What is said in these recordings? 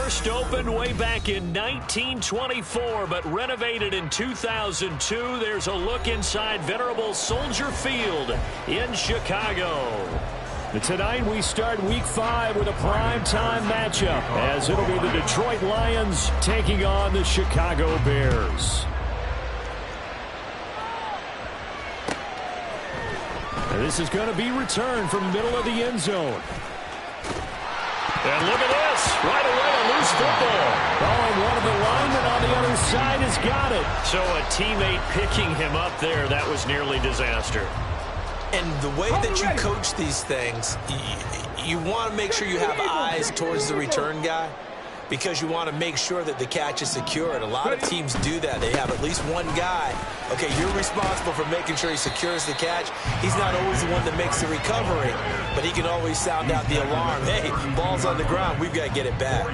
First opened way back in 1924, but renovated in 2002. There's a look inside venerable Soldier Field in Chicago. Tonight we start Week 5 with a primetime matchup, as it'll be the Detroit Lions taking on the Chicago Bears. This is going to be returned from the middle of the end zone. And look at this. Right away, a loose football. Oh, and one of the linemen on the other side has got it. So a teammate picking him up there, that was nearly disaster. And the way that you coach these things, you want to make sure you have eyes towards the return guy, because you want to make sure that the catch is secured. A lot of teams do that. They have at least one guy. Okay, you're responsible for making sure he secures the catch. He's not always the one that makes the recovery, but he can always sound out the alarm. Hey, ball's on the ground. We've got to get it back.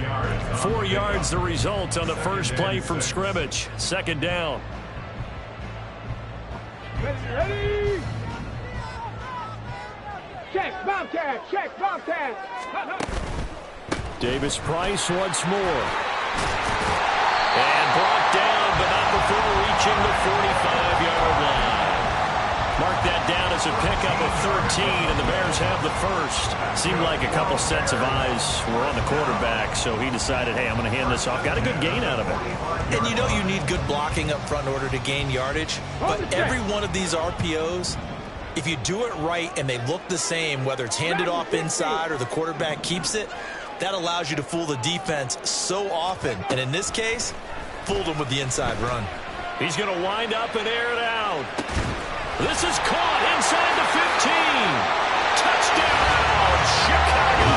4 yards the result on the first play from scrimmage. Second down. Ready? Check, Bobcat, check, Bobcat. Davis Price once more. And brought down, but not before reaching the 45-yard line. Mark that down as a pickup of 13, and the Bears have the first. Seemed like a couple sets of eyes were on the quarterback, so he decided, hey, I'm going to hand this off. Got a good gain out of it. And you know you need good blocking up front in order to gain yardage, but every one of these RPOs, if you do it right and they look the same, whether it's handed off inside or the quarterback keeps it, that allows you to fool the defense so often. And in this case, fooled them with the inside run. He's going to wind up and air it out. This is caught inside the 15. Touchdown, Chicago.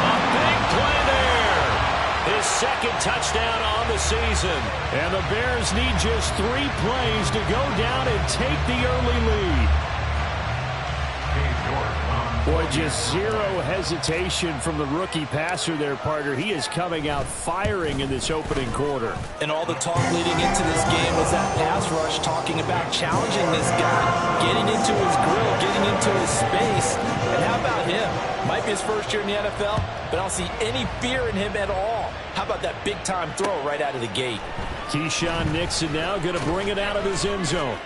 A big play there. His second touchdown on the season. And the Bears need just 3 plays to go down and take the early lead. Boy, just zero hesitation from the rookie passer there, partner. He is coming out firing in this opening quarter. And all the talk leading into this game was that pass rush, talking about challenging this guy, getting into his grill, getting into his space. And how about him? Might be his first year in the NFL, but I don't see any fear in him at all. How about that big-time throw right out of the gate? Keyshawn Nixon now going to bring it out of his end zone.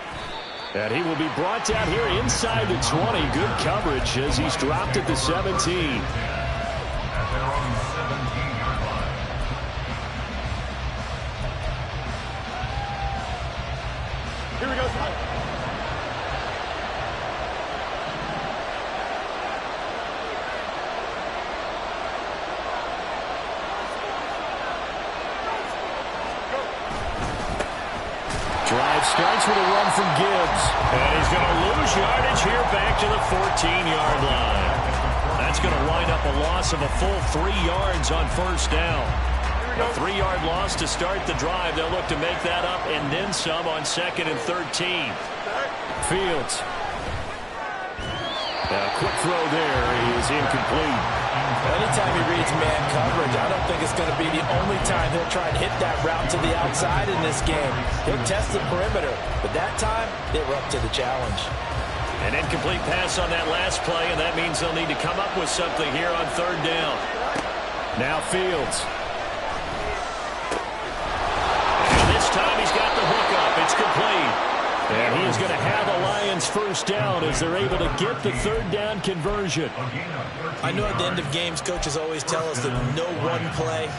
And he will be brought down here inside the 20. Good coverage as he's dropped at the 17. Here we go. Drive starts with a run from Gibbs. And he's going to lose yardage here back to the 14-yard line. That's going to wind up a loss of a full 3 yards on first down. A 3-yard loss to start the drive. They'll look to make that up and then some on 2nd and 13. Fields. A quick throw there is incomplete. Anytime he reads man coverage, I don't think it's going to be the only time he'll try and hit that route to the outside in this game. He'll test the perimeter, but that time they were up to the challenge. An incomplete pass on that last play, and that means they'll need to come up with something here on 3rd down. Now Fields. And this time he's got the hook up. It's complete. And he is going to have a Lions first down as they're able to get the 3rd down conversion. I know at the end of games, coaches always tell us that no one play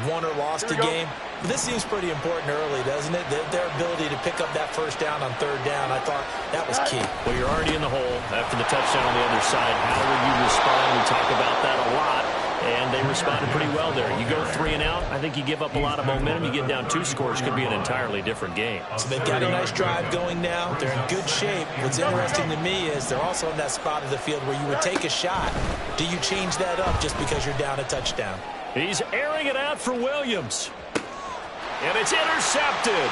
won or lost a game. But this seems pretty important early, doesn't it? Their ability to pick up that first down on 3rd down, I thought that was key. Well, you're already in the hole after the touchdown on the other side. How will you respond? We talk about that a lot. And they responded pretty well there. You go 3 and out, I think you give up a lot of momentum. You get down 2 scores, could be an entirely different game. So they've got a nice drive going now. They're in good shape. What's interesting to me is they're also in that spot of the field where you would take a shot. Do you change that up just because you're down a touchdown? He's airing it out for Williams. And it's intercepted.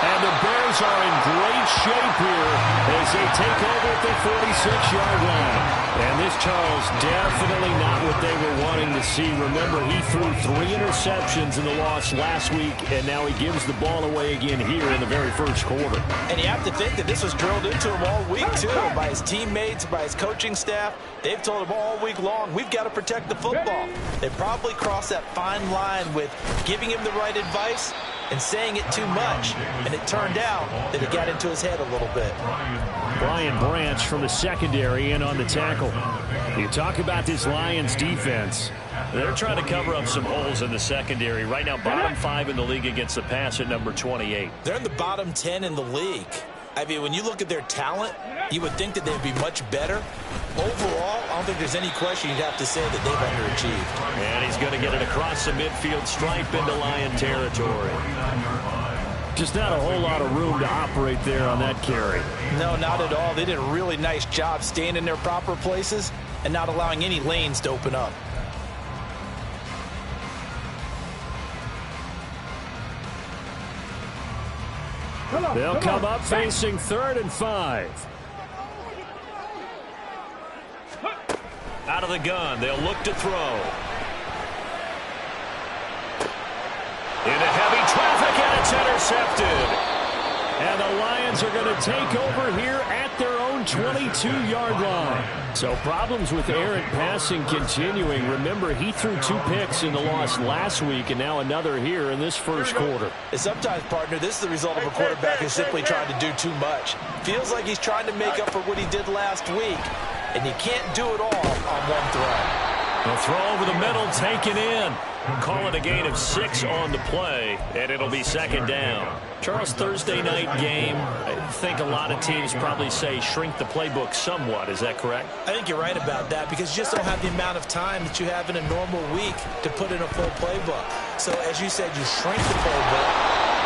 And the Bears are in great shape here as they take over at the 46-yard line. And this, Charles, definitely not what they were wanting to see. Remember, he threw 3 interceptions in the loss last week, and now he gives the ball away again here in the very first quarter. And you have to think that this was drilled into him all week, too, by his teammates, by his coaching staff. They've told him all week long, we've got to protect the football. They probably crossed that fine line with giving him the right advice and saying it too much, and it turned out that it got into his head a little bit. Brian Branch from the secondary in on the tackle. You talk about this Lions defense. They're trying to cover up some holes in the secondary. Right now, bottom 5 in the league against the pass at number 28. They're in the bottom 10 in the league. I mean, when you look at their talent, you would think that they'd be much better. Overall, I don't think there's any question you'd have to say that they've underachieved. And he's going to get it across the midfield stripe into Lion territory. Just not a whole lot of room to operate there on that carry. No, not at all. They did a really nice job staying in their proper places and not allowing any lanes to open up. They'll come up facing 3rd and 5. Out of the gun, they'll look to throw. Into heavy traffic, and it's intercepted. And the Lions are going to take over here at their own 22-yard line. So problems with errant passing continuing. Remember, he threw 2 picks in the loss last week, and now another here in this first quarter. And sometimes, partner, this is the result of a quarterback who's simply trying to do too much. Feels like he's trying to make up for what he did last week, and you can't do it all on one throw. The throw over the middle, taken in. Call it a gain of 6 on the play, and it'll be 2nd down. Charles, Thursday night game, I think a lot of teams probably say shrink the playbook somewhat. Is that correct? I think you're right about that because you just don't have the amount of time that you have in a normal week to put in a full playbook. So, as you said, you shrink the playbook,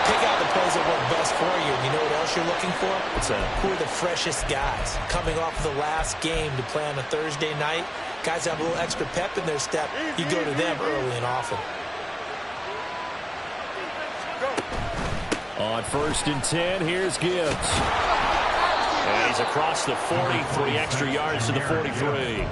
pick out the plays that work best for you. And you know what else you're looking for? What's that? Who are the freshest guys coming off of the last game to play on a Thursday night? Guys have a little extra pep in their step. You go to them early and often. On 1st and 10, here's Gibbs. And he's across the 40, 3 extra yards to the 43.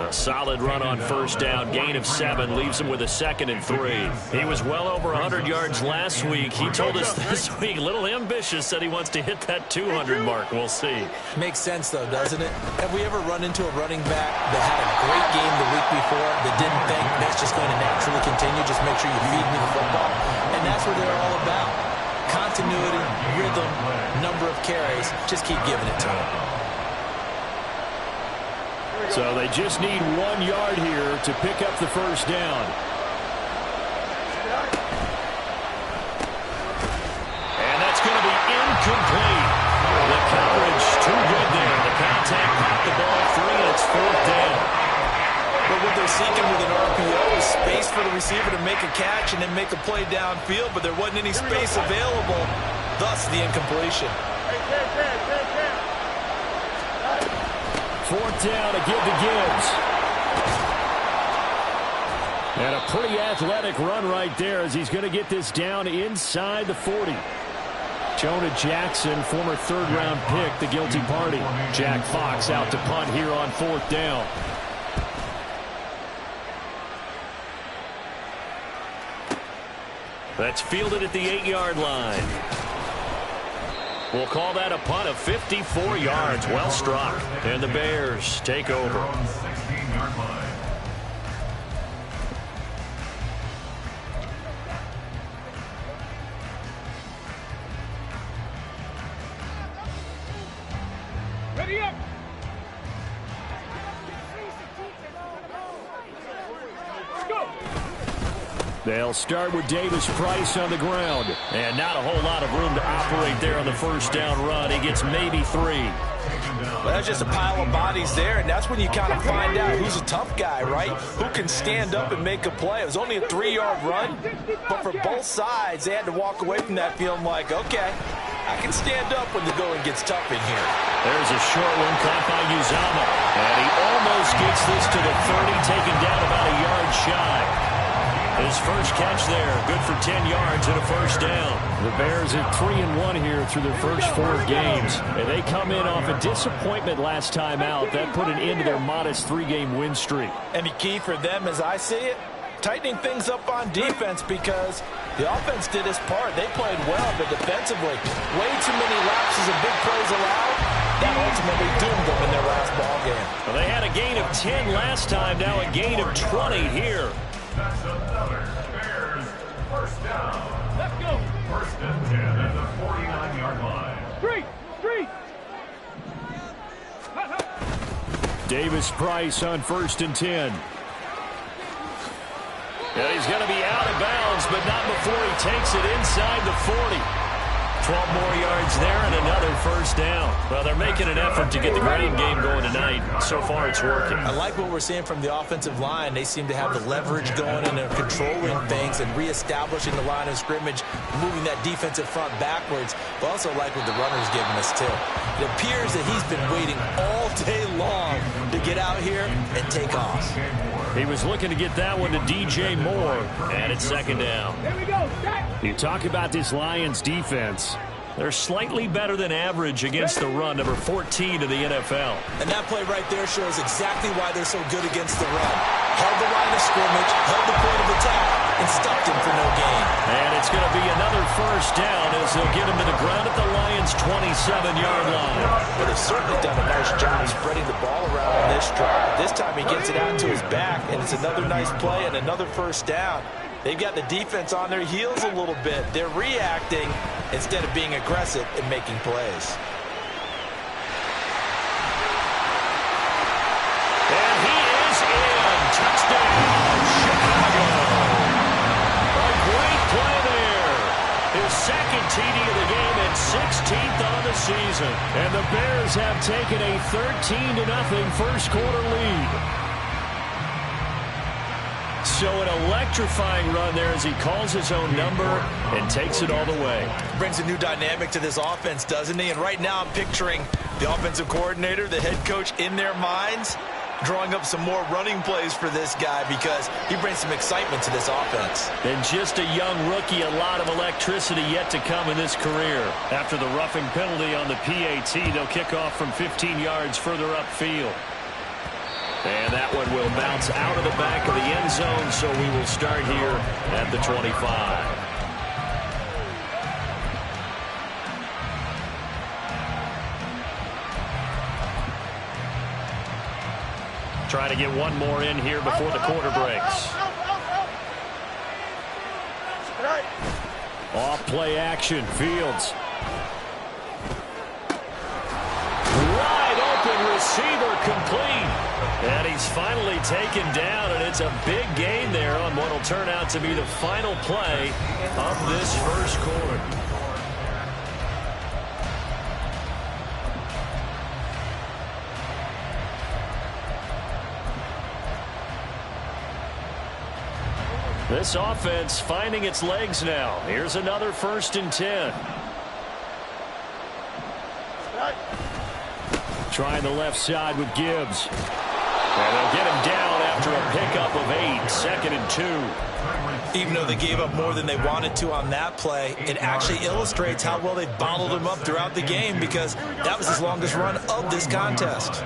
A solid run on 1st down, gain of 7, leaves him with a 2nd and 3. He was well over 100 yards last week. He told us this week, a little ambitious, said he wants to hit that 200 mark. We'll see. Makes sense, though, doesn't it? Have we ever run into a running back that had a great game the week before that didn't think that's just going to naturally continue? Just make sure you feed me the football. And that's what they're all about. Continuity, rhythm, number of carries. Just keep giving it to them. So they just need 1 yard here to pick up the 1st down. And that's going to be incomplete. The coverage too good there. The contact popped the ball free, and it's 4th down. But what they're seeking with an RPO is space for the receiver to make a catch and then make a play downfield, but there wasn't any space available, thus the incompletion. 4th down to give to Gibbs. And a pretty athletic run right there as he's going to get this down inside the 40. Jonah Jackson, former 3rd-round pick, the guilty party. Jack Fox out to punt here on 4th down. That's fielded at the 8-yard line. We'll call that a punt of 54 yards. Well struck. And the Bears take over. Ready up. Go. They'll start with Davis Price on the ground. And not a whole lot of room to operate there on the 1st down run. He gets maybe 3. Well, that's just a pile of bodies there, and that's when you kind of find out who's a tough guy, right? Who can stand up and make a play. It was only a 3-yard run, but for both sides, they had to walk away from that feeling like, okay, I can stand up when the going gets tough in here. There's a short one caught by Uzama. And he almost gets this to the 30, taken down about a yard shy. His first catch there, good for 10 yards and a first down. The Bears are 3-1 here through their first 4 games. And they come in off a disappointment last time out. That put an end to their modest 3-game win streak. And the key for them, as I see it, tightening things up on defense, because the offense did its part. They played well, but defensively, way too many lapses of big plays allowed. That ultimately doomed them in their last ball game. Well, they had a gain of 10 last time, now a gain of 20 here. That's another Bears first down. Let's go. First and 10 at the 49-yard line. Street. Davis Price on 1st and 10. And he's going to be out of bounds, but not before he takes it inside the 40. 12 more yards there and another first down. Well, they're making an effort to get the ground game going tonight. So far, it's working. I like what we're seeing from the offensive line. They seem to have the leverage going, and they're controlling things and reestablishing the line of scrimmage, moving that defensive front backwards. But also like what the runner's giving us, too. It appears that he's been waiting all day long to get out here and take off. He was looking to get that one to DJ Moore, and it's second down. Here we go. Stack. You talk about this Lions defense. They're slightly better than average against the run, number 14 in the NFL. And that play right there shows exactly why they're so good against the run. Held the line of scrimmage, held the point of attack, and stopped him for no gain. And it's going to be another first down as they'll get him to the ground at the Lions' 27-yard line. But they've certainly done a nice job spreading the ball around on this drive. This time he gets it out to his back, and it's another nice play and another first down. They've got the defense on their heels a little bit. They're reacting instead of being aggressive and making plays. And he is in. Touchdown, Chicago. A great play there. His second TD of the game and 16th on the season. And the Bears have taken a 13-0 first quarter lead. So an electrifying run there as he calls his own number and takes it all the way. Brings a new dynamic to this offense, doesn't he? And right now I'm picturing the offensive coordinator, the head coach in their minds, drawing up some more running plays for this guy because he brings some excitement to this offense. And just a young rookie, a lot of electricity yet to come in this career. After the roughing penalty on the PAT, they'll kick off from 15 yards further upfield. And that one will bounce out of the back of the end zone, so we will start here at the 25. Try to get one more in here before the quarter breaks. Off play action, Fields. Wide open receiver complete. And he's finally taken down, and it's a big gain there on what will turn out to be the final play of this first quarter. This offense finding its legs now. Here's another 1st and 10. Trying the left side with Gibbs. And they'll get him down after a pickup of 8, 2nd and 2. Even though they gave up more than they wanted to on that play, it actually illustrates how well they bottled him up throughout the game because that was his longest run of this contest.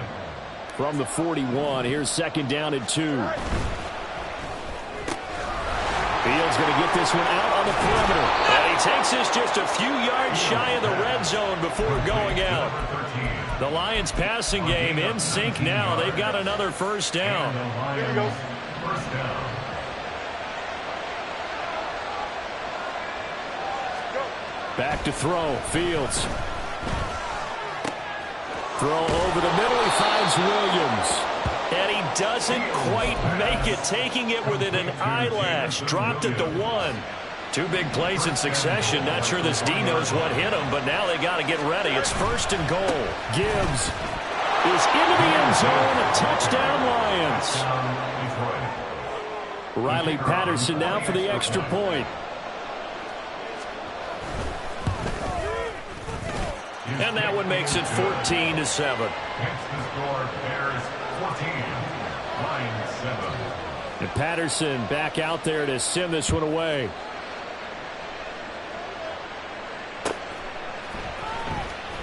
From the 41, here's 2nd down and 2. Fields going to get this one out on the perimeter. And he takes this just a few yards shy of the red zone before going out. The Lions passing game in sync now. They've got another first down. Here we go. First down. Back to throw, Fields. Throw over the middle, he finds Williams. And he doesn't quite make it, taking it within an eyelash. Dropped at the 1. 2 big plays in succession. Not sure this D knows what hit him, but now they got to get ready. It's 1st and goal. Gibbs is into the end zone. A touchdown, Lions. Riley Patterson now for the extra point. And that one makes it 14-7. Hence the score, Bears 14, Lions 7. And Patterson back out there to send this one away.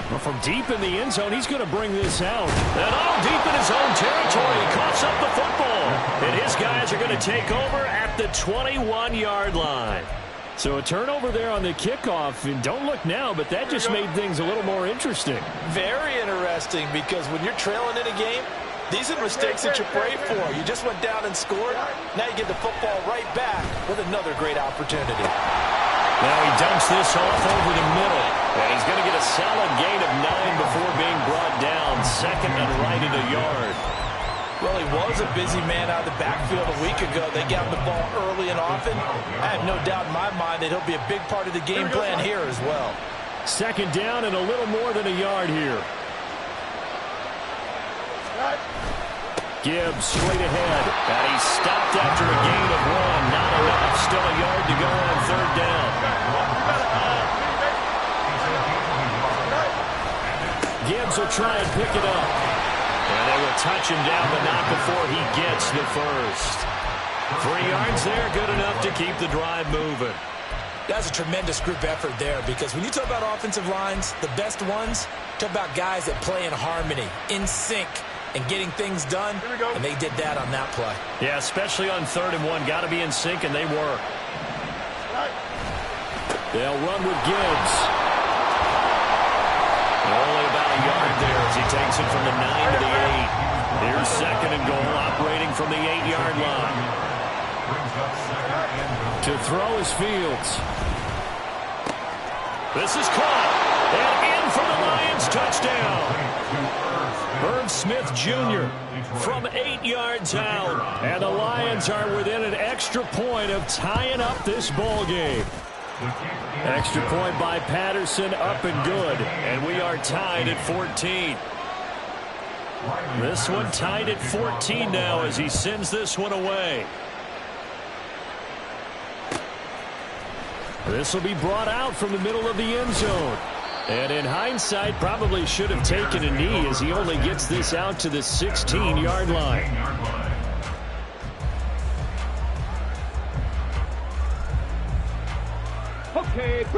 Well, from deep in the end zone, he's going to bring this out. And all deep in his own territory. He coughs up the football. And his guys are going to take over at the 21-yard line. So a turnover there on the kickoff. And don't look now, but that just made things a little more interesting. Very interesting, because when you're trailing in a game, these are the mistakes that you pray for. You just went down and scored. Now you get the football right back with another great opportunity. Now he dumps this off over the middle. And he's going to get a solid gain of 9 before being brought down. Second and right at a yard. Well, he was a busy man out of the backfield a week ago. They got him the ball early and often. I have no doubt in my mind that he'll be a big part of the game plan here as well. Second down and a little more than a yard here. Gibbs straight ahead. And he's stopped after a gain of 1. Not enough. Still a yard to go on third down. Gibbs will try and pick it up. And they will touch him down, but not before he gets the first. 3 yards there, good enough to keep the drive moving. That's a tremendous group effort there, because when you talk about offensive lines, the best ones, talk about guys that play in harmony, in sync, and getting things done, and they did that on that play. Yeah, especially on 3rd and 1. Got to be in sync, and they were. They'll run with Gibbs. Only about a yard there as he takes it from the 9 to the 8. Here's second and goal, operating from the 8-yard line. To throw is Fields. This is caught. And in for the Lions, touchdown. Herb Smith Jr. from 8 yards out. And the Lions are within an extra point of tying up this ball game. Extra point by Patterson, up and good. And we are tied at 14. This one tied at 14 now as he sends this one away. This will be brought out from the middle of the end zone. And in hindsight, probably should have taken a knee, as he only gets this out to the 16-yard line.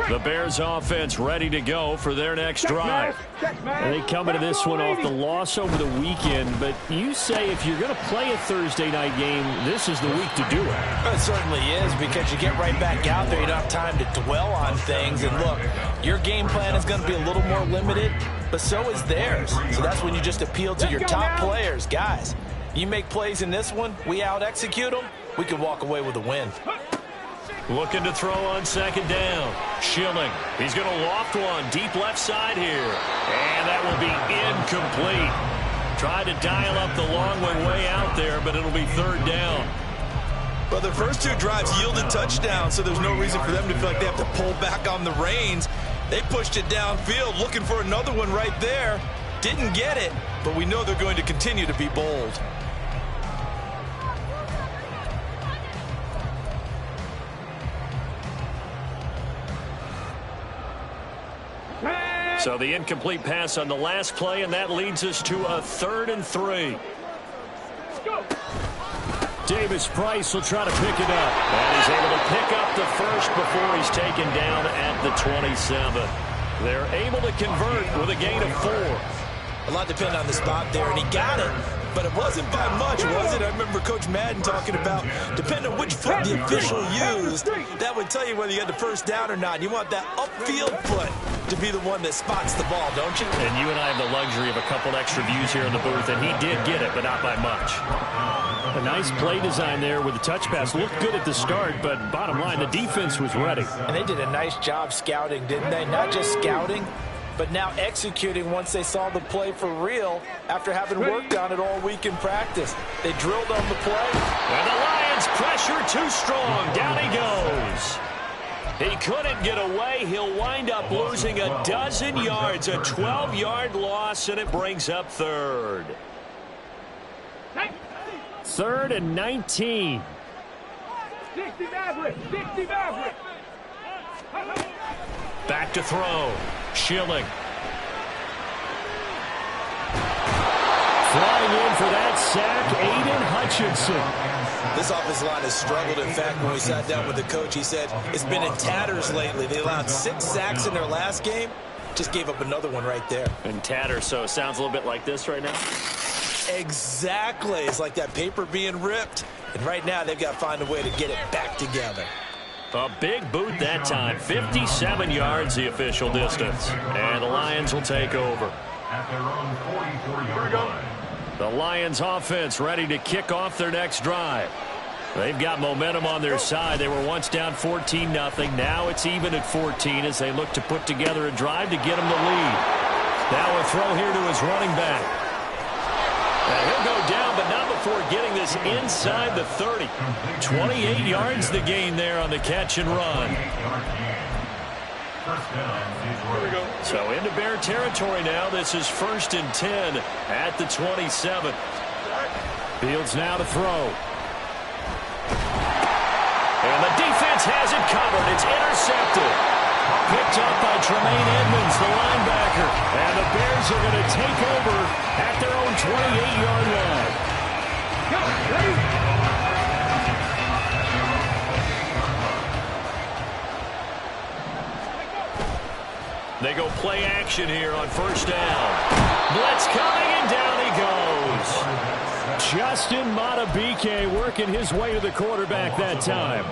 The Bears offense ready to go for their next drive. And they come into this one off the loss over the weekend, but you say if you're going to play a Thursday night game, this is the week to do it. It certainly is, because you get right back out there. You don't have time to dwell on things. And look, your game plan is going to be a little more limited, but so is theirs. So that's when you just appeal to your top players. Guys, you make plays in this one, we out-execute them, we can walk away with a win. Looking to throw on second down. Schilling. He's going to loft one deep left side here. And that will be incomplete. Tried to dial up the long way out there, but it'll be third down. Well, the first 2 drives yielded touchdowns, so there's no reason for them to feel like they have to pull back on the reins. They pushed it downfield, looking for another one right there. Didn't get it, but we know they're going to continue to be bold. So the incomplete pass on the last play, and that leads us to a 3rd and 3. Davis Price will try to pick it up. And he's able to pick up the first before he's taken down at the 27. They're able to convert with a gain of 4. A lot depended on the spot there, and he got it. But it wasn't by much, was it? I remember Coach Madden talking about, depending on which foot the official used, that would tell you whether you had the first down or not. You want that upfield foot to be the one that spots the ball, don't you? And you and I have the luxury of a couple extra views here in the booth, and he did get it, but not by much. A nice play design there with the touch pass. Looked good at the start, but bottom line, the defense was ready. And they did a nice job scouting, didn't they? Not just scouting, but now executing once they saw the play for real after having worked on it all week in practice. They drilled on the play. And the Lions pressure too strong. Down he goes. He couldn't get away. He'll wind up losing a dozen yards, a 12-yard loss, and it brings up 3rd. 3rd and 19. 60 Maverick! 60 Maverick! Back to throw. Schilling. Flying in for that sack, Aiden Hutchinson. This offensive line has struggled. In fact, when we sat down with the coach, he said it's been in tatters lately. They allowed 6 sacks in their last game. Just gave up another one right there. In tatters, so it sounds a little bit like this right now? Exactly. It's like that paper being ripped. And right now, they've got to find a way to get it back together. A big boot that time. 57 yards, the official distance. And the Lions will take over. At their own 44-yard line. The Lions offense ready to kick off their next drive. They've got momentum on their side. They were once down 14-0. Now it's even at 14 as they look to put together a drive to get them the lead. Now a throw here to his running back. And he'll go down, but not before getting this inside the 30. 28 yards the gain there on the catch and run. So into Bear territory now. This is 1st and 10 at the 27. Fields now to throw. And the defense has it covered. It's intercepted. Picked up by Tremaine Edmonds, the linebacker. And the Bears are going to take over at their own 28-yard line. Go, ready? They go play action here on 1st down. Blitz coming, and down he goes. Justin Madubuike working his way to the quarterback that time.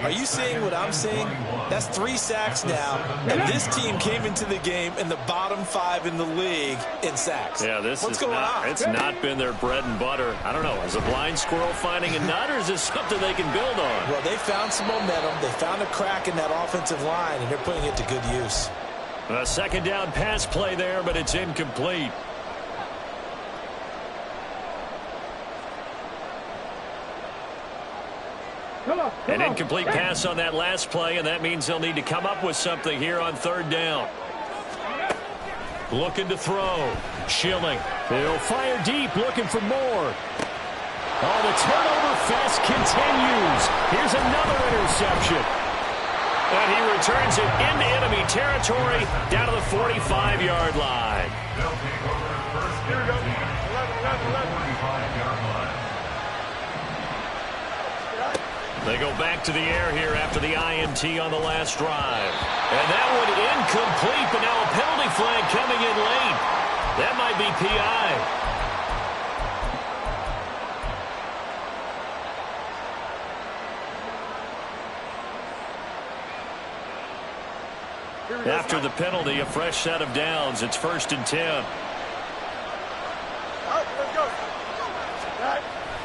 Are you seeing what I'm seeing? That's 3 sacks now, and this team came into the game in the bottom 5 in the league in sacks. Yeah, What's going on? It's not been their bread and butter. I don't know. Is a blind squirrel finding a nut, or is this something they can build on? Well, they found some momentum. They found a crack in that offensive line, and they're putting it to good use. A 2nd down pass play there, but it's incomplete. An incomplete pass on that last play, and that means they'll need to come up with something here on 3rd down. Looking to throw. Schilling. He'll fire deep, looking for more. Oh, the turnover fest continues. Here's another interception. And he returns it into enemy territory down to the 45-yard line. They'll take over 1st and 10 at the 45-yard line. They go back to the air here after the INT on the last drive. And that one incomplete, but now a penalty flag coming in late. That might be PI. After the penalty, a fresh set of downs. It's 1st and 10.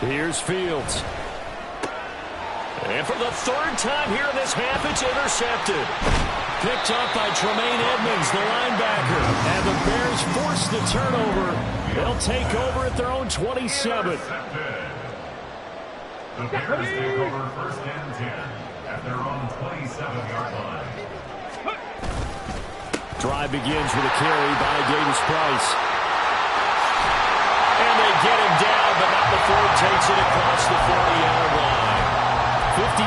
Here's Fields. And for the 3rd time here in this half, it's intercepted. Picked up by Tremaine Edmonds, the linebacker. And the Bears force the turnover. They'll take over at their own 27. The Bears take over 1st and 10 at their own 27-yard line. Drive begins with a carry by Davis Price. And they get him down, but not before he takes it across the 40-yard line. 57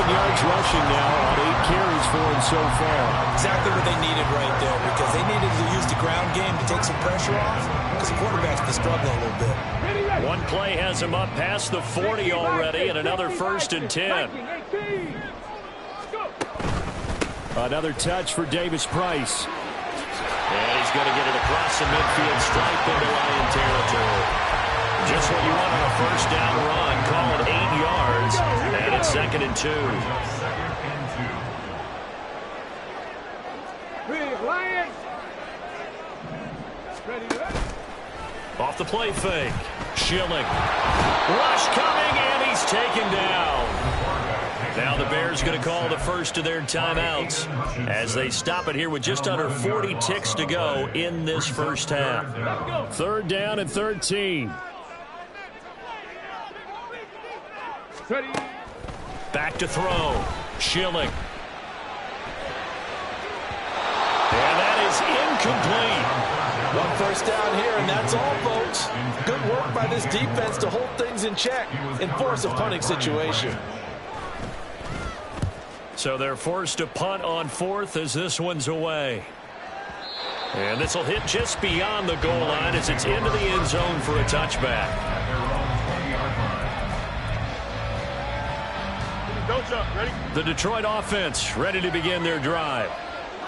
yards rushing now on 8 carries for him so far. Exactly what they needed right there, because they needed to use the ground game to take some pressure off, because the quarterback's been struggling a little bit. One play has him up past the 40 already, and another 1st and 10. Another touch for Davis Price. And he's going to get it across the midfield stripe into Lion territory. Just what you want on a 1st down run. Call it 8 yards, and it's 2nd and 2. Lions. Ready. Off the play fake. Schilling. Rush coming, and he's taken down. Now the Bears going to call the first of their timeouts as they stop it here with just under 40 ticks to go in this 1st half. 3rd down and 13. Ready. Back to throw. Schilling. And that is incomplete. 1 1st down here, and that's all, folks. Good work by this defense to hold things in check and force a punting situation. So they're forced to punt on 4th as this one's away. And this will hit just beyond the goal line as it's into the end zone for a touchback. The Detroit offense ready to begin their drive.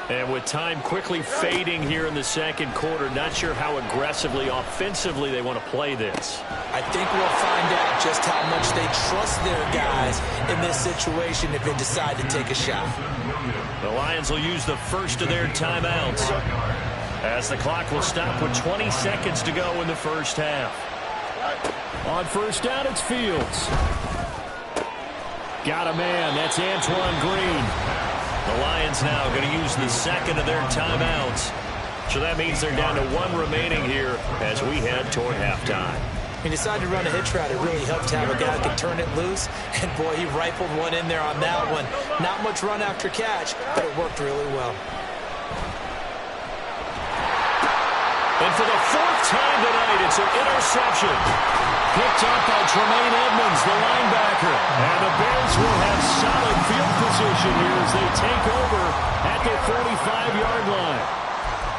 And with time quickly fading here in the second quarter, not sure how aggressively, offensively they want to play this. I think we'll find out just how much they trust their guys in this situation if they decide to take a shot. The Lions will use the first of their timeouts as the clock will stop with 20 seconds to go in the first half. On first down, it's Fields. Got a man. That's Antoine Green. The Lions now going to use the second of their timeouts. So that means they're down to one remaining here as we head toward halftime. He decided to run a hitch route. It really helped to have a guy that could turn it loose. And, boy, he rifled one in there on that one. Not much run after catch, but it worked really well. And for the fourth time tonight, it's an interception. Picked up by Tremaine Edmonds, the linebacker. And the Bears will have solid field position here as they take over at their 45-yard line.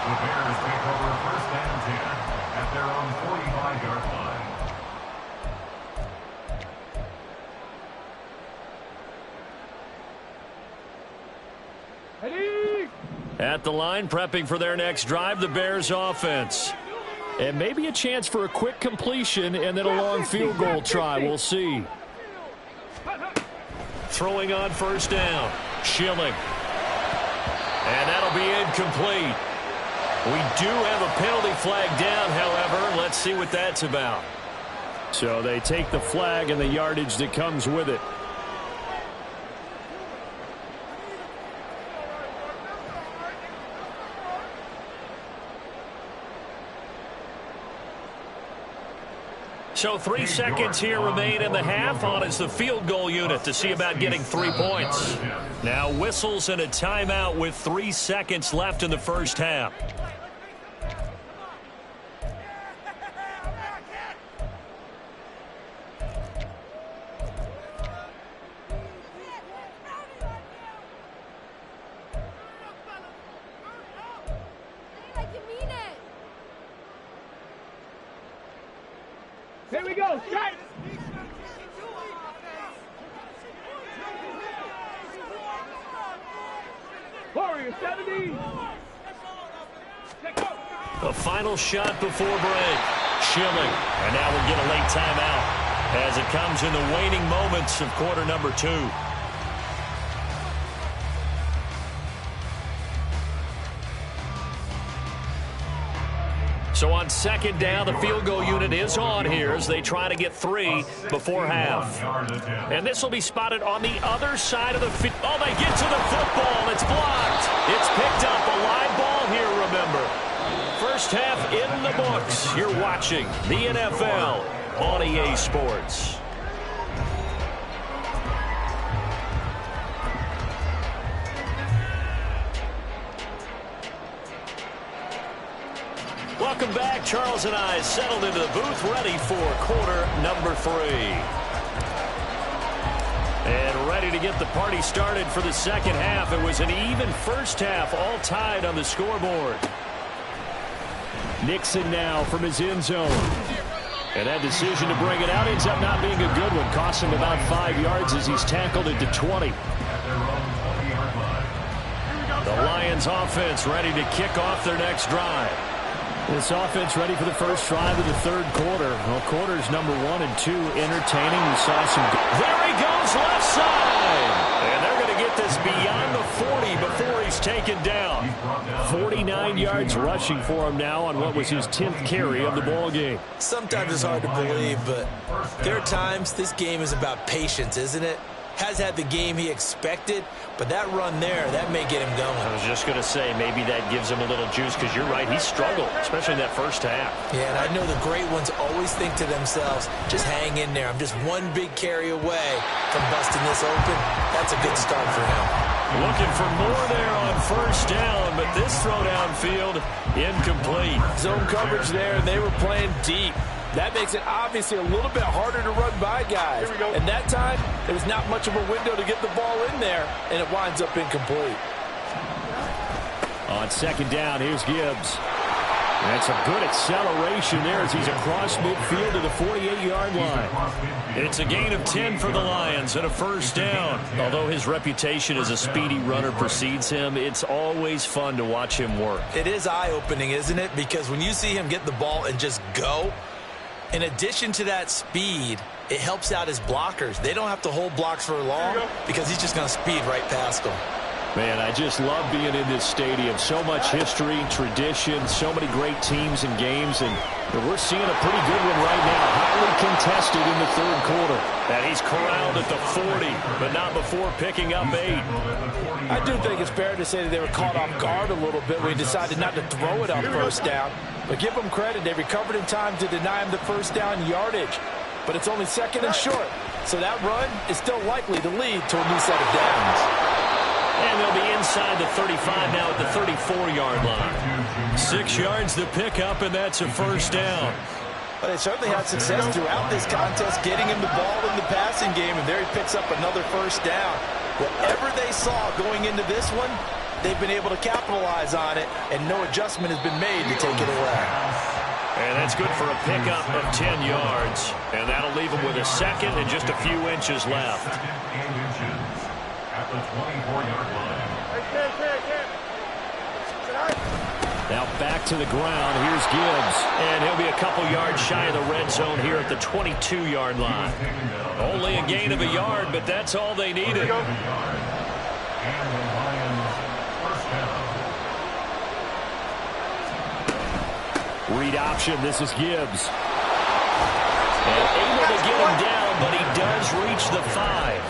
The Bears take over first and 10 at their own 45-yard line. At the line, prepping for their next drive, the Bears offense. And maybe a chance for a quick completion and then a long field goal try. We'll see. Throwing on first down. Schilling. And that'll be incomplete. We do have a penalty flag down, however. Let's see what that's about. So they take the flag and the yardage that comes with it. So 3 seconds here remain in the half. On is the field goal unit to see about getting 3 points. Now whistles and a timeout with 3 seconds left in the first half. Here we go, strike! Warrior 70! The final shot before break. Schilling. And now we'll get a late timeout as it comes in the waning moments of quarter number 2. So on second down, the field goal unit is on here as they try to get 3 before half. And this will be spotted on the other side of the field. Oh, they get to the football. It's blocked. It's picked up. A live ball here, remember. First half in the books. You're watching the NFL on EA Sports. Welcome back. Charles and I settled into the booth ready for quarter number 3. And ready to get the party started for the second half. It was an even first half, all tied on the scoreboard. Nixon now from his end zone. And that decision to bring it out ends up not being a good one. Cost him about 5 yards as he's tackled it to 20. The Lions offense ready to kick off their next drive. This offense ready for the first drive of the third quarter. Well, quarters number 1 and 2 entertaining. We saw some. There he goes, left side. And they're going to get this beyond the 40 before he's taken down. 49 yards rushing for him now on what was his 10th carry of the ball game. Sometimes it's hard to believe, but there are times this game is about patience, isn't it? Has had the game he expected, but that run there, that may get him going. I was just going to say, maybe that gives him a little juice, because you're right, he struggled, especially in that first half. Yeah, and I know the great ones always think to themselves, just hang in there. I'm just one big carry away from busting this open. That's a good start for him. Looking for more there on first down, but this throw downfield, incomplete. Zone coverage there, and they were playing deep. That makes it obviously a little bit harder to run by guys. And that time, there was not much of a window to get the ball in there, and it winds up incomplete. On second down, here's Gibbs. That's a good acceleration there as he's across midfield to the 48-yard line. It's a gain of 10 for the Lions and a first down. Although his reputation as a speedy runner precedes him, it's always fun to watch him work. It is eye-opening, isn't it? Because when you see him get the ball and just go, in addition to that speed, it helps out his blockers. They don't have to hold blocks for long because he's just going to speed right past them. Man, I just love being in this stadium. So much history, tradition, so many great teams and games, and we're seeing a pretty good one right now. Highly contested in the third quarter. And he's corralled at the 40, but not before picking up 8. I do think it's fair to say that they were caught off guard a little bit when he decided not to throw it on first down. But give them credit. They recovered in time to deny him the first down yardage. But it's only second and short. So that run is still likely to lead to a new set of downs. And they'll be inside the 35 now at the 34-yard line. 6 yards to pick up, and that's a first down. But they certainly had success throughout this contest, getting him the ball in the passing game, and there he picks up another first down. Whatever they saw going into this one, they've been able to capitalize on it, and no adjustment has been made to take it away. And that's good for a pickup of 10 yards. And that'll leave him with a second and just a few inches left. At the 24-yard line. Now back to the ground. Here's Gibbs. And he'll be a couple yards shy of the red zone here at the 22-yard line. Only a gain of a yard, but that's all they needed. And the Lions first down. Read option. This is Gibbs. And able to get him down, but he does reach the 5.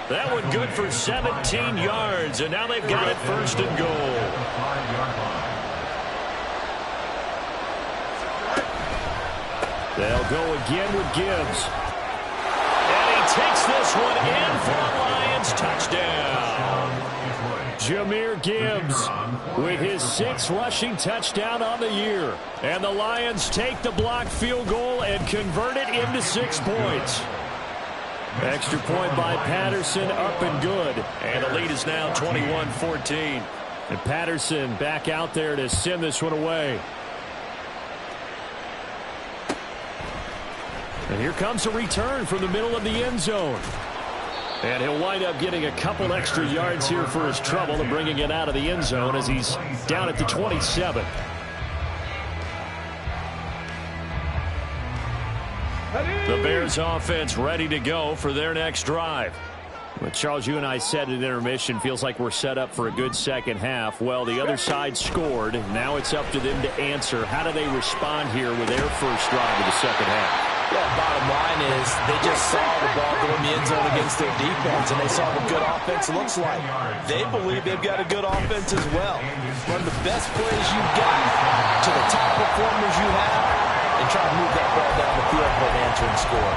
That one good for 17 yards, and now they've got it first and goal. They'll go again with Gibbs. And he takes this one in for a Lions touchdown. Jahmyr Gibbs with his 6th rushing touchdown on the year. And the Lions take the blocked field goal and convert it into 6 points. Extra point by Patterson, up and good. And the lead is now 21-14. And Patterson back out there to send this one away. And here comes a return from the middle of the end zone. And he'll wind up getting a couple extra yards here for his trouble and bringing it out of the end zone as he's down at the 27. The Bears offense ready to go for their next drive. Well, Charles, you and I said at intermission, feels like we're set up for a good second half. Well, the other side scored. Now it's up to them to answer. How do they respond here with their first drive of the second half? Yeah, bottom line is they just saw the ball go in the end zone against their defense, and they saw what good offense looks like. They believe they've got a good offense as well. Run the best plays you've got to the top performers you have, and try to move that ball down the field for an answering score.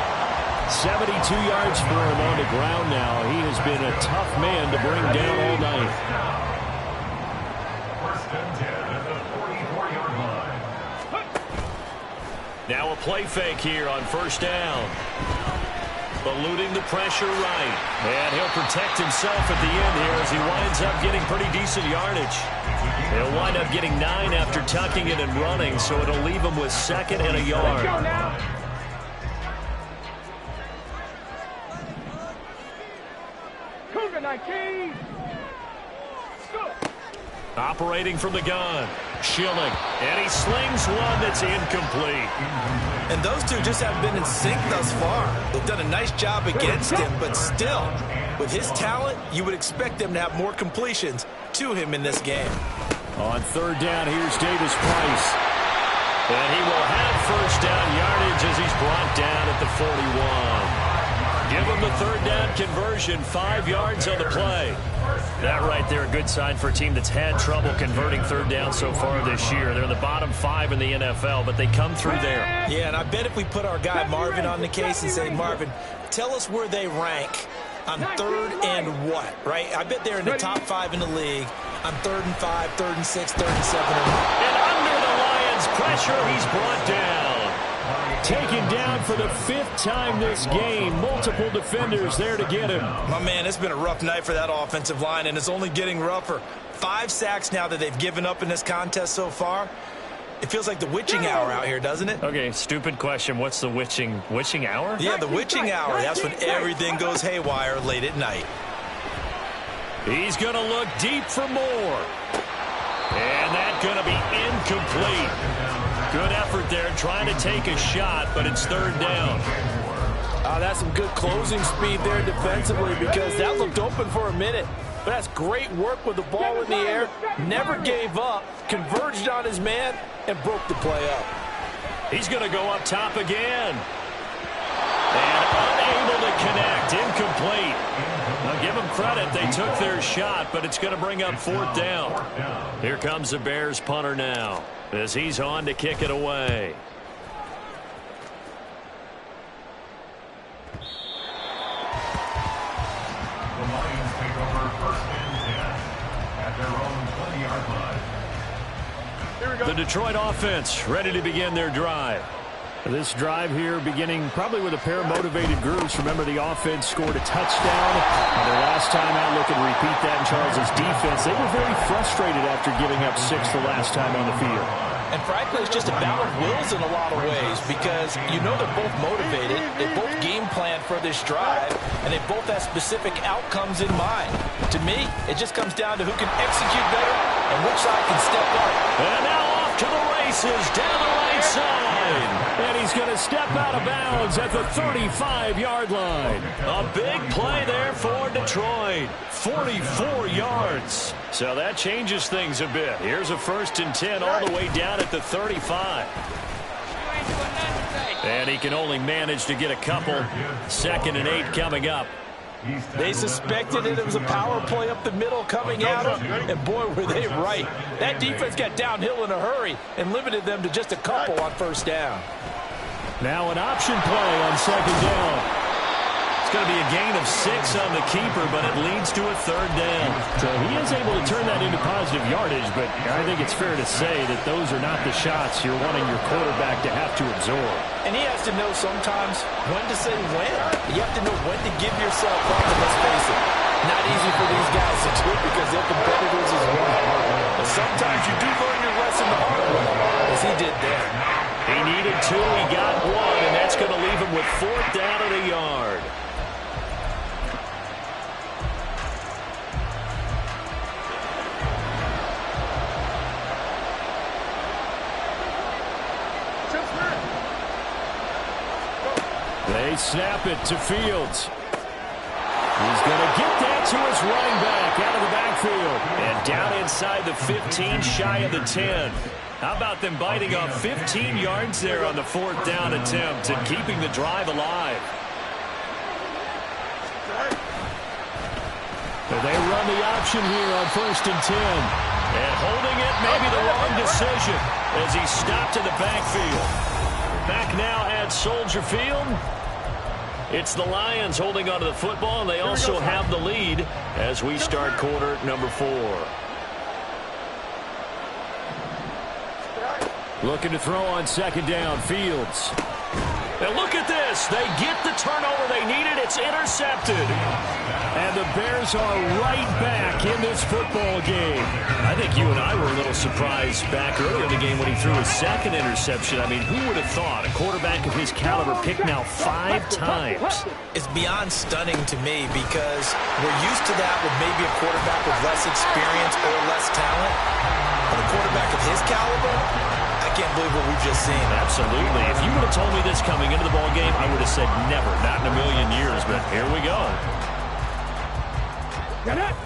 72 yards for him on the ground now. He has been a tough man to bring down all night. First and 10 at the 44-yard line. Now a play fake here on first down. Eluding the pressure right. And he'll protect himself at the end here as he winds up getting pretty decent yardage. He'll wind up getting 9 after tucking it and running, so it'll leave him with second and a yard. Let's go now. Cougar 19. Operating from the gun. Schilling. And he slings one that's incomplete. And those two just haven't been in sync thus far. They've done a nice job against him, but still, with his talent, you would expect them to have more completions to him in this game. On third down, here's Davis Price. And he will have first down yardage as he's brought down at the 41. Give him the third down conversion, 5 yards on the play. That right there, a good sign for a team that's had trouble converting third down so far this year. They're in the bottom 5 in the NFL, but they come through there. Yeah, and I bet if we put our guy Marvin on the case and say, Marvin, tell us where they rank on third and what, right? I bet they're in the top 5 in the league on 3rd and 5, 3rd and 6, 3rd and 7. And under the Lions' pressure, he's brought down. Taken down for the 5th time this game. Multiple defenders there to get him. My man, it's been a rough night for that offensive line, and it's only getting rougher. 5 sacks now that they've given up in this contest so far. It feels like the witching hour out here, doesn't it? Okay, stupid question. What's the witching hour? Yeah, the witching hour. That's when everything goes haywire late at night. He's going to look deep for more. And that's going to be incomplete. Good effort there trying to take a shot, but it's third down. That's some good closing speed there defensively because that looked open for a minute. But that's great work with the ball in the air. Never gave up, converged on his man, and broke the play up. He's going to go up top again. And unable to connect, incomplete. Now give them credit, they took their shot, but it's going to bring up fourth down. Here comes the Bears punter now as he's on to kick it away. The Lions take over first and 10 at their own 20-yard line. The Detroit offense ready to begin their drive. This drive here beginning probably with a pair of motivated groups. Remember, the offense scored a touchdown. Their last time out, look and repeat that in Charles' defense. They were very frustrated after giving up 6 the last time on the field. And frankly, it's just a battle of wills in a lot of ways because you know they're both motivated, they both game plan for this drive, and they both have specific outcomes in mind. To me, it just comes down to who can execute better and which side can step up. And now off to the races down the right side. And he's going to step out of bounds at the 35-yard line. A big play there for Detroit. 44 yards. So that changes things a bit. Here's a 1st and 10 all the way down at the 35. And he can only manage to get a couple. 2nd and 8 coming up. They suspected it was a power play up the middle coming at them, and boy, were they right. That defense got downhill in a hurry and limited them to just a couple on first down. Now an option play on 2nd down. It's going to be a gain of 6 on the keeper, but it leads to a 3rd down. So he is able to turn that into positive yardage, but I think it's fair to say that those are not the shots you're wanting your quarterback to have to absorb. And he has to know sometimes when to say when. You have to know when to give yourself up, and let's face it, not easy for these guys to do because they're competitors as well. But sometimes you do learn your lesson the hard way, as he did there. He needed 2, he got 1, and that's going to leave him with 4th down at a yard. They snap it to Fields. He's going to get that to his running back out of the backfield. And down inside the 15, shy of the 10. How about them biting off 15 yards there on the 4th down attempt and keeping the drive alive? They run the option here on 1st and 10. And holding it, maybe the wrong decision as he stopped in the backfield. Back now at Soldier Field. It's the Lions holding onto the football, and they also have the lead as we start quarter number 4. Looking to throw on 2nd down, Fields. And look at this. They get the turnover they needed. It's intercepted. And the Bears are right back in this football game. I think you and I were a little surprised back earlier in the game when he threw his 2nd interception. I mean, who would have thought a quarterback of his caliber picked now 5 times? It's beyond stunning to me because we're used to that with maybe a quarterback with less experience or less talent. But a quarterback of his caliber, I can't believe what we've just seen. Absolutely. If you would have told me this coming into the ball game, I would have said never, not in a million years. But here we go.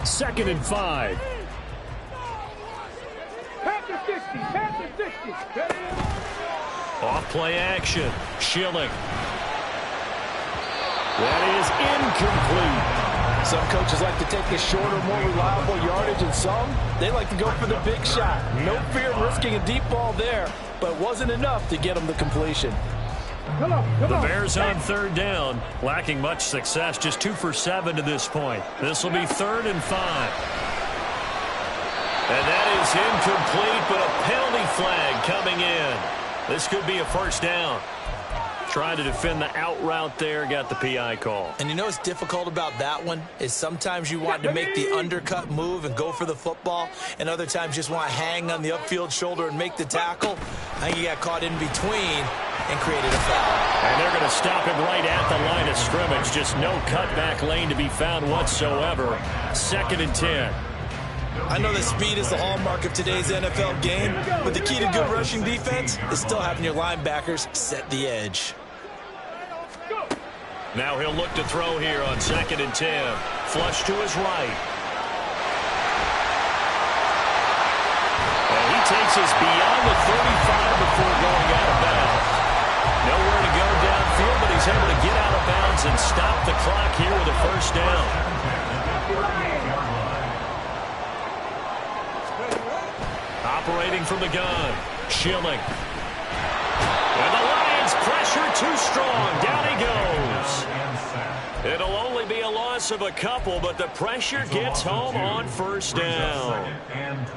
2nd and 5. Off play action. Schilling. That is incomplete. Some coaches like to take the shorter, more reliable yardage, and some, they like to go for the big shot. No fear of risking a deep ball there, but it wasn't enough to get them the completion. The Bears on 3rd down, lacking much success, just 2 for 7 to this point. This will be 3rd and 5. And that is incomplete, but a penalty flag coming in. This could be a 1st down. trying to defend the out route there, got the PI call. And you know what's difficult about that one is sometimes you want to make the undercut move and go for the football, and other times just want to hang on the upfield shoulder and make the tackle. I think he got caught in between and created a foul. And they're going to stop him right at the line of scrimmage. Just no cutback lane to be found whatsoever. 2nd and 10. I know that speed is the hallmark of today's NFL game, but the key to good rushing defense is still having your linebackers set the edge. Now he'll look to throw here on 2nd and 10. Flush to his right. And he takes us beyond the 35 before going out of bounds. Nowhere to go downfield, but he's able to get out of bounds and stop the clock here with a first down. Operating from the gun, Schilling. And the Lions pressure too strong. Down he goes. It'll only be a loss of a couple, but the pressure gets home on first down.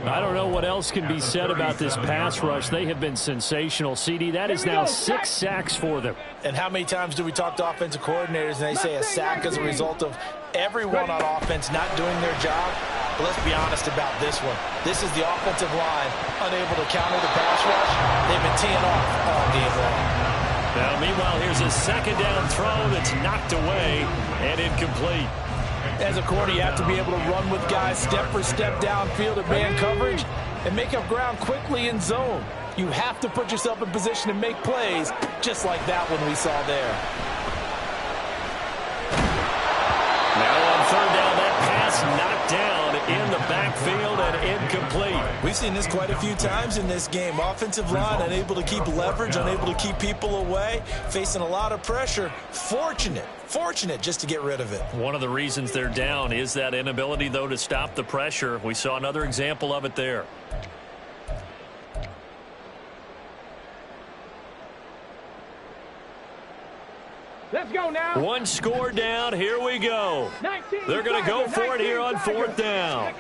I don't know what else can be said about this pass rush. They have been sensational, CD. That is now 6 sacks for them. And how many times do we talk to offensive coordinators and they say a sack as a result of everyone on offense not doing their job? But let's be honest about this one. This is the offensive line unable to counter the pass rush. They've been teeing off all game long. Now, meanwhile, here's a 2nd down throw that's knocked away and incomplete. As a corner, you have to be able to run with guys step for step downfield at man coverage and make up ground quickly in zone. You have to put yourself in position to make plays, just like that one we saw there. Now on 3rd down, that pass knocked down in the backfield and incomplete. We've seen this quite a few times in this game. Offensive line unable to keep leverage, unable to keep people away, facing a lot of pressure. Fortunate just to get rid of it. One of the reasons they're down is that inability, though, to stop the pressure. We saw another example of it there. Let's go now. One score down. Here we go. They're going to go for it here on 4th down.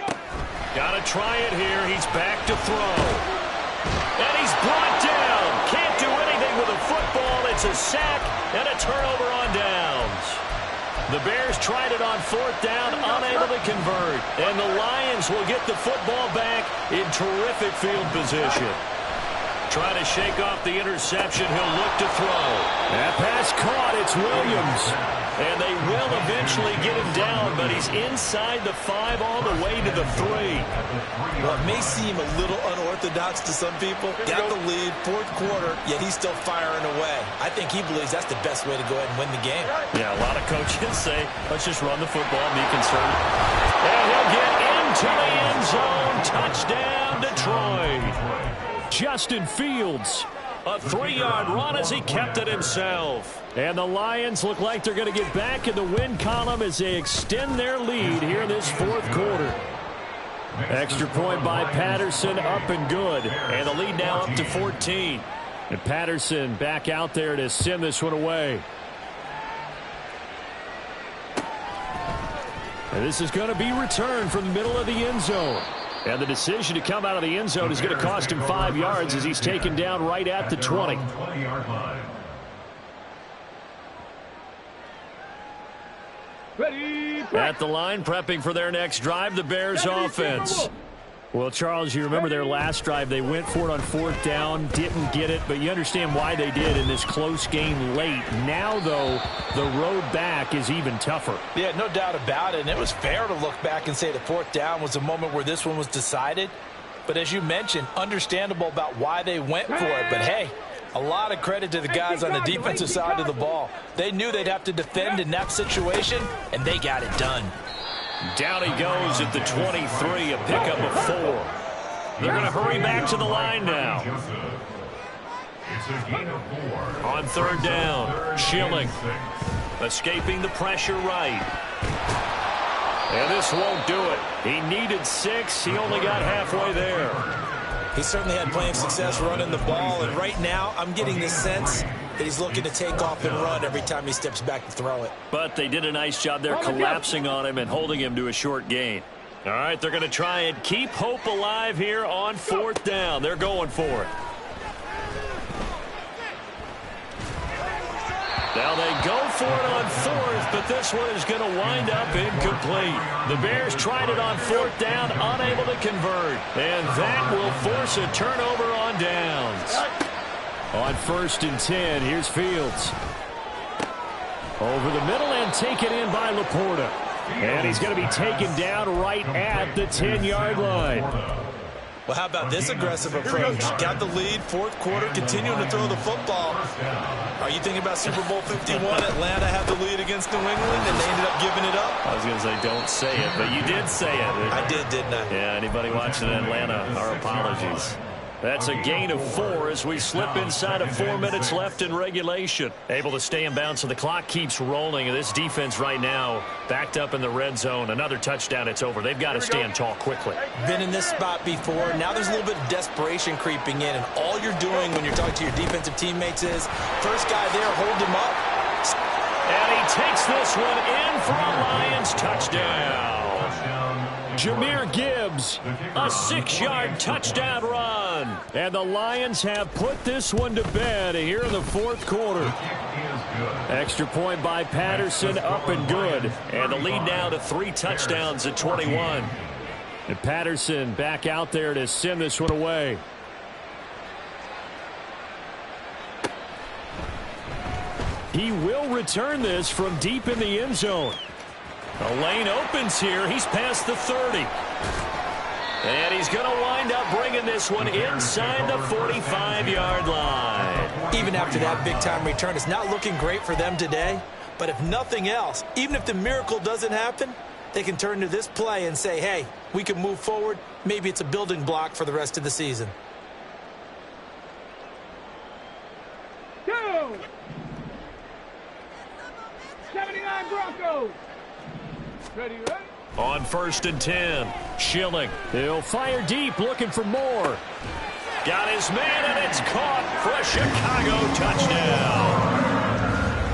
Got to try it here. He's back to throw. And he's brought down. Can't do anything with a football. It's a sack and a turnover on downs. The Bears tried it on 4th down, unable to convert. And the Lions will get the football back in terrific field position. Trying to shake off the interception. He'll look to throw. That pass caught. It's Williams. And they will eventually get him down, but he's inside the 5 all the way to the 3. Well, it may seem a little unorthodox to some people. Got the lead, 4th quarter, yet he's still firing away. I think he believes that's the best way to go ahead and win the game. Yeah, a lot of coaches say, let's just run the football and be conservative. And he'll get into the end zone. Touchdown, Detroit. Justin Fields, a 3-yard run as he kept it himself. And the Lions look like they're going to get back in the win column as they extend their lead here in this 4th quarter. Extra point by Patterson, up and good. And the lead now up to 14. And Patterson back out there to send this one away. And this is going to be returned from the middle of the end zone. And the decision to come out of the end zone is going to cost him 5 yards as he's taken down right at the 20. At the line, prepping for their next drive, the Bears offense. Well, Charles, you remember their last drive. They went for it on 4th down, didn't get it, but you understand why they did in this close game late. Now, though, the road back is even tougher. Yeah, no doubt about it, and it was fair to look back and say the 4th down was the moment where this one was decided. But as you mentioned, understandable about why they went for it. But, hey, a lot of credit to the guys on the defensive side of the ball. They knew they'd have to defend in that situation, and they got it done. Down he goes at the 23, a pickup of 4. They're going to hurry back to the line now. On 3rd down, Schilling escaping the pressure right. And this won't do it. He needed 6. He only got halfway there. He certainly had plenty of success running the ball, and right now I'm getting the sense that he's looking to take off and run every time he steps back to throw it. But they did a nice job there collapsing on him and holding him to a short gain. All right, they're going to try and keep hope alive here on 4th down. They're going for it. Now they go for it on fourth, but this one is going to wind up incomplete. The Bears tried it on fourth down, unable to convert. And that will force a turnover on downs. On 1st and 10, here's Fields. Over the middle and taken in by Laporta. And he's going to be taken down right at the 10-yard line. Well, how about this aggressive approach? Got the lead, fourth quarter, continuing to throw the football. Are you thinking about Super Bowl 51? Atlanta had the lead against New England, and they ended up giving it up? I was going to say, don't say it, but you did say it. I did, didn't I? Yeah, anybody watching Atlanta, our apologies. That's a gain of 4 as we slip inside of 4 minutes left in regulation. Able to stay in bounds, so the clock keeps rolling. And this defense right now backed up in the red zone. Another touchdown, it's over. They've got to stand tall quickly. Been in this spot before. Now there's a little bit of desperation creeping in. And all you're doing when you're talking to your defensive teammates is, first guy there, hold him up. And he takes this one in for a Lions touchdown. Jahmyr Gibbs, a 6-yard touchdown run. And the Lions have put this one to bed here in the fourth quarter. Extra point by Patterson, up and good. And the lead now to 3 touchdowns at 21. And Patterson back out there to send this one away. He will return this from deep in the end zone. The lane opens here. He's past the 30. And he's going to wind up bringing this one inside the 45-yard line. Even after that big-time return, it's not looking great for them today. But if nothing else, even if the miracle doesn't happen, they can turn to this play and say, hey, we can move forward. Maybe it's a building block for the rest of the season. Go! 79 Broncos! Ready? On 1st and 10, Schilling. He'll fire deep, looking for more. Got his man, and it's caught for a Chicago touchdown.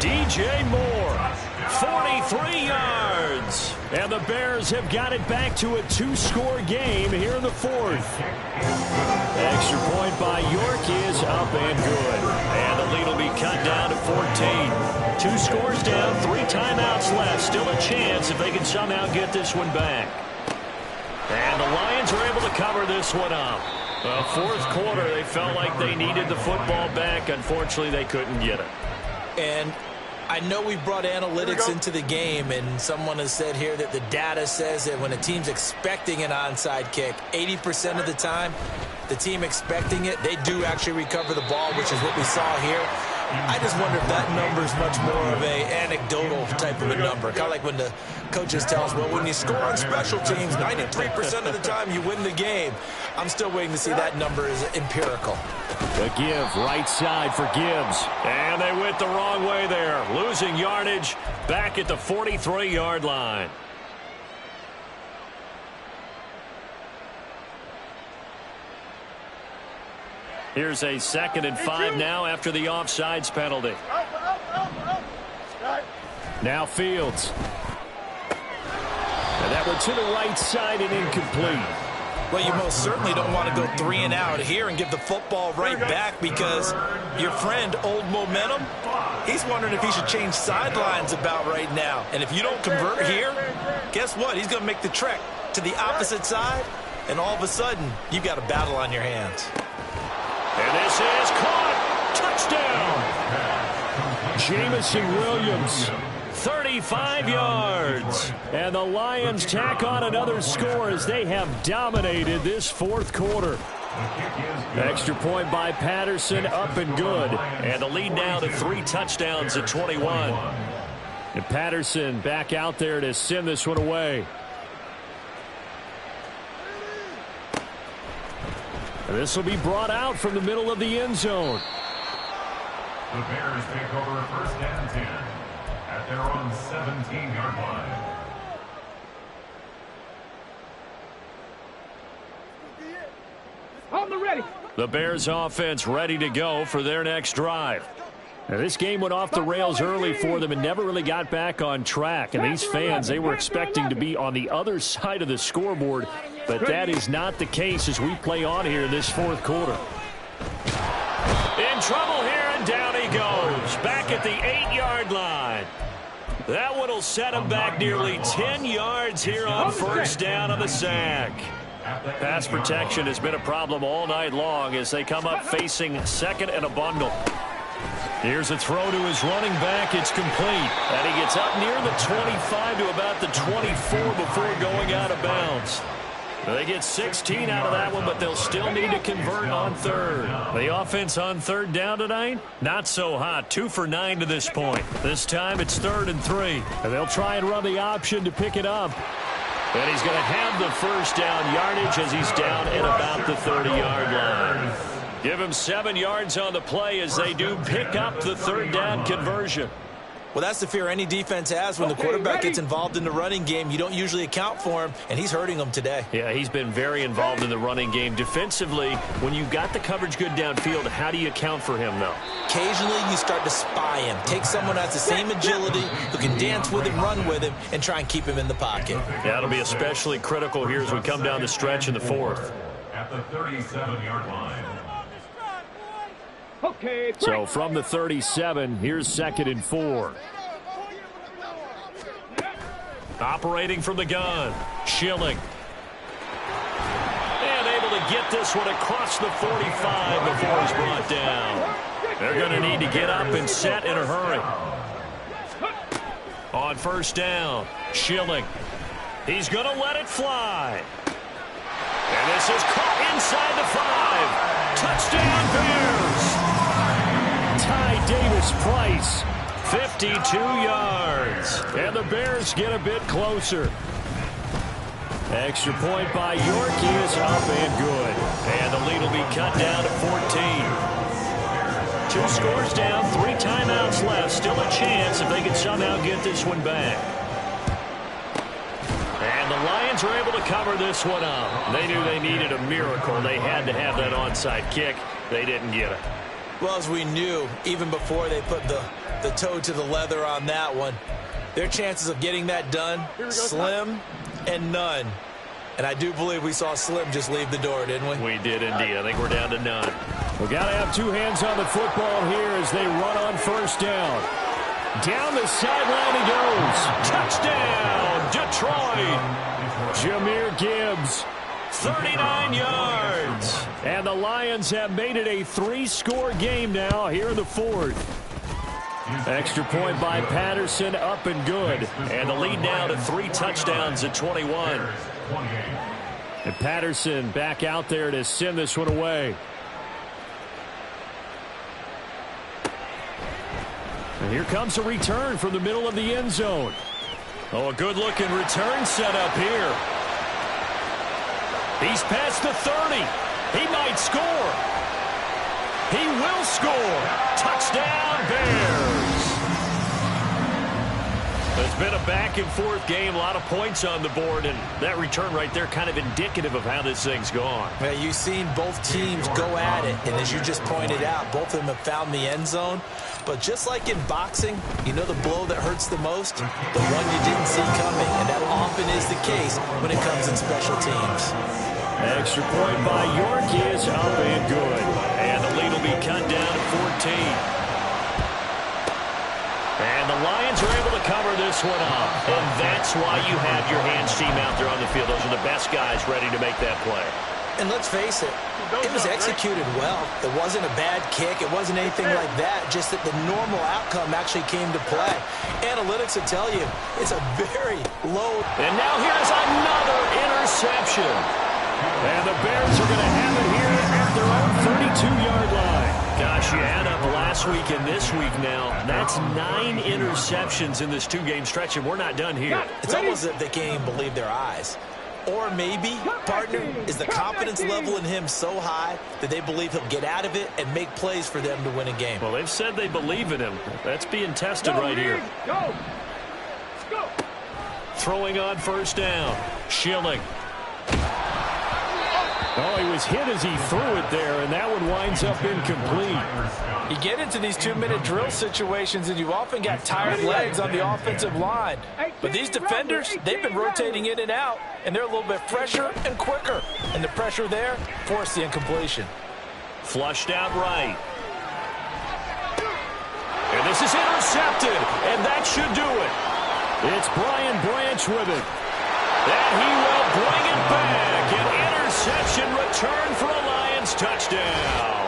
DJ Moore, 43 yards. And the Bears have got it back to a 2-score game here in the fourth. Extra point by York is up and good. And the lead will be cut down to 14. 2 scores down, 3 timeouts left. Still a chance if they can somehow get this one back. And the Lions are able to cover this one up. Well, fourth quarter, they felt like they needed the football back. Unfortunately, they couldn't get it. And I know we brought analytics into the game, and someone has said here that the data says that when a team's expecting an onside kick, 80% of the time, the team expecting it, they do actually recover the ball, which is what we saw here. I just wonder if that number is much more of a anecdotal type of a number. Kind of like when the coaches tell us, well, when you score on special teams, 93% of the time you win the game. I'm still waiting to see that number is empirical. The give right side for Gibbs. And they went the wrong way there. Losing yardage back at the 43-yard line. Here's a 2nd and 5 now after the offsides penalty. Now Fields. And that one to the right side and incomplete. Well, you most certainly don't want to go 3 and out here and give the football right back, because your friend, Old Momentum, he's wondering if he should change sidelines about right now. And if you don't convert here, guess what? He's going to make the trek to the opposite side, and all of a sudden, you've got a battle on your hands. And this is caught. Touchdown. Jamison Williams, 35 yards. And the Lions tack on another score as they have dominated this fourth quarter. Extra point by Patterson, up and good. And the lead now to 3 touchdowns at 21. And Patterson back out there to send this one away. This will be brought out from the middle of the end zone. The Bears take over 1st and 10 at their own 17-yard line. On the ready. The Bears offense ready to go for their next drive. Now, this game went off the rails early for them and never really got back on track. And these fans, they were expecting to be on the other side of the scoreboard. But that is not the case as we play on here in this fourth quarter. In trouble here, and down he goes. Back at the 8-yard line. That one will set him back nearly 10 yards here on first down on the sack. Pass protection has been a problem all night long as they come up facing second and a bundle. Here's a throw to his running back. It's complete. And he gets up near the 25 to about the 24 before going out of bounds. They get 16 out of that one, but they'll still need to convert on third. The offense on third down tonight, not so hot. 2 for 9 to this point. This time it's 3rd and 3. And they'll try and run the option to pick it up. And he's going to have the first down yardage as he's down at about the 30-yard line. Give him 7 yards on the play as they do pick up the third down conversion. Well, that's the fear any defense has when the quarterback gets involved in the running game. You don't usually account for him, and he's hurting them today. Yeah, he's been very involved in the running game. Defensively, when you've got the coverage good downfield, how do you account for him, though? Occasionally, you start to spy him. Take someone who has the same agility, who can dance with him, run with him, and try and keep him in the pocket. That'll be especially critical here as we come down the stretch in the 4th. At the 37-yard line. Okay, so from the 37, here's 2nd and 4. Operating from the gun, Schilling. And able to get this one across the 45 before he's brought down. They're going to need to get up and set in a hurry. On first down, Schilling. He's going to let it fly. And this is caught inside the 5. Touchdown, Bears. Ty Davis-Price, 52 yards. And the Bears get a bit closer. Extra point by York is up and good. And the lead will be cut down to 14. 2 scores down, 3 timeouts left. Still a chance if they can somehow get this one back. And the Lions are able to cover this one up. They knew they needed a miracle. They had to have that onside kick. They didn't get it. Well, as we knew, even before they put the toe to the leather on that one, their chances of getting that done, slim and none. And I do believe we saw Slim just leave the door, didn't we? We did indeed. I think we're down to none. We got to have 2 hands on the football here as they run on first down. Down the sideline he goes. Touchdown, Detroit. Jahmyr Gibbs, 39 yards. And the Lions have made it a 3-score game now here in the 4th. Extra point by Patterson, up and good. And the lead now to 3 touchdowns at 21. And Patterson back out there to send this one away. And here comes a return from the middle of the end zone. Oh, a good-looking return set up here. He's past the 30. He might score. He will score. Touchdown, Bears. It's been a back-and-forth game, a lot of points on the board, and that return right there kind of indicative of how this thing's gone. Well, you've seen both teams go at it, and as you just pointed out, both of them have found the end zone. But just like in boxing, you know the blow that hurts the most? The one you didn't see coming, and that often is the case when it comes in special teams. Extra point by York is up and good. And the lead will be cut down to 14. And the Lions are able to cover this one up. And that's why you have your hands team out there on the field. Those are the best guys ready to make that play. And let's face it, it was executed well. It wasn't a bad kick. It wasn't anything like that. Just that the normal outcome actually came to play. Analytics will tell you it's a very low. And now here's another interception. And the Bears are going to have it here at their own 32-yard line. Gosh, you add up last week and this week now. That's 9 interceptions in this 2-game stretch, and we're not done here. It's almost as if they can't even believe their eyes. Or maybe, partner, is the confidence level in him so high that they believe he'll get out of it and make plays for them to win a game. Well, they've said they believe in him. That's being tested right here. Go. Throwing on first down. Schilling. Oh, he was hit as he threw it there, and that one winds up incomplete. You get into these 2-minute drill situations, and you've often got tired legs on the offensive line. But these defenders, they've been rotating in and out, and they're a little bit fresher and quicker. And the pressure there forced the incompletion. Flushed out right. And this is intercepted, and that should do it. It's Brian Branch with it. And he will bring it back. An interception return for a Lions touchdown.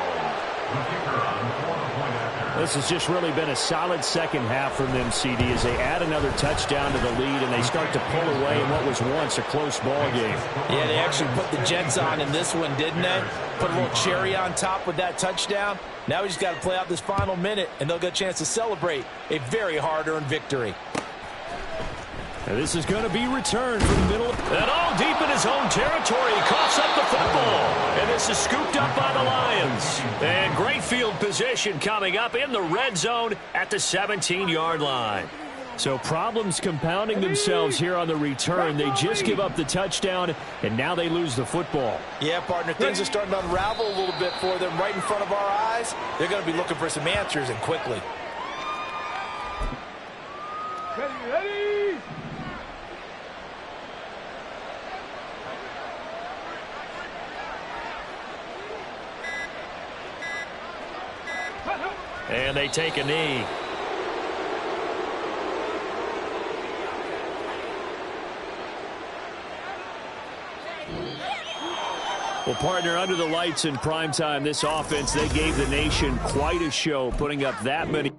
This has just really been a solid second half from them, CD, as they add another touchdown to the lead and they start to pull away in what was once a close ball game. Yeah, they actually put the Jets on in this one, didn't they? Put a little cherry on top with that touchdown. Now we just got to play out this final minute, and they'll get a chance to celebrate a very hard-earned victory. And this is going to be returned from the middle. And all deep in his own territory. He coughs up the football. And this is scooped up by the Lions. And great field position coming up in the red zone at the 17-yard line. So problems compounding themselves here on the return. They just give up the touchdown, and now they lose the football. Yeah, partner, things are starting to unravel a little bit for them right in front of our eyes. They're going to be looking for some answers, and quickly. Ready. And they take a knee. Well, partner, under the lights in primetime, this offense, they gave the nation quite a show, putting up that many.